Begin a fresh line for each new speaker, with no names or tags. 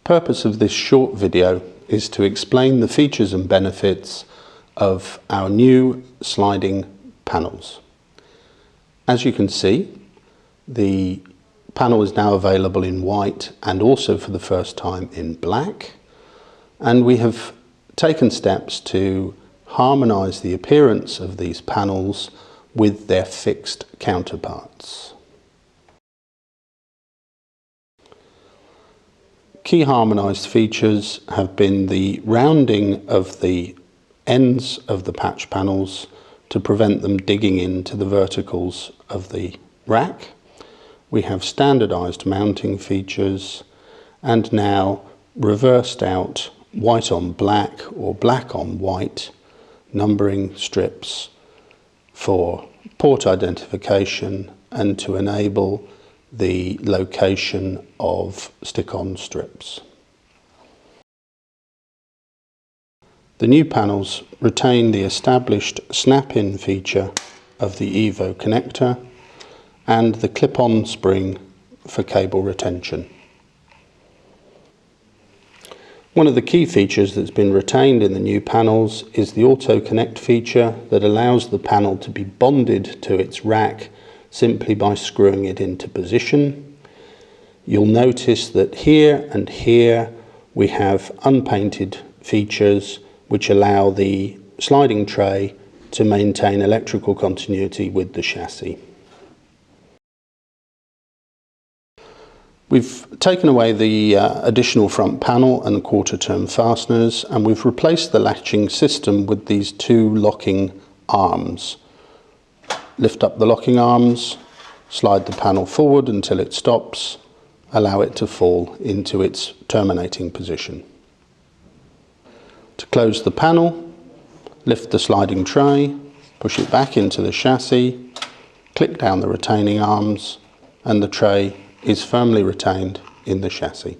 Purpose of this short video is to explain the features and benefits of our new sliding panels. As you can see, the panel is now available in white and also for the first time in black, and we have taken steps to harmonise the appearance of these panels with their fixed counterparts. Key harmonised features have been the rounding of the ends of the patch panels to prevent them digging into the verticals of the rack. We have standardised mounting features and now reversed out white on black or black on white numbering strips for port identification and to enable the location of stick-on strips. The new panels retain the established snap-in feature of the Evo connector and the clip-on spring for cable retention. One of the key features that's been retained in the new panels is the Auto Connect feature that allows the panel to be bonded to its rack simply by screwing it into position. You'll notice that here and here we have unpainted features which allow the sliding tray to maintain electrical continuity with the chassis. We've taken away the additional front panel and the quarter turn fasteners, and we've replaced the latching system with these two locking arms. Lift up the locking arms, slide the panel forward until it stops, allow it to fall into its terminating position. To close the panel, lift the sliding tray, push it back into the chassis, click down the retaining arms, and the tray is firmly retained in the chassis.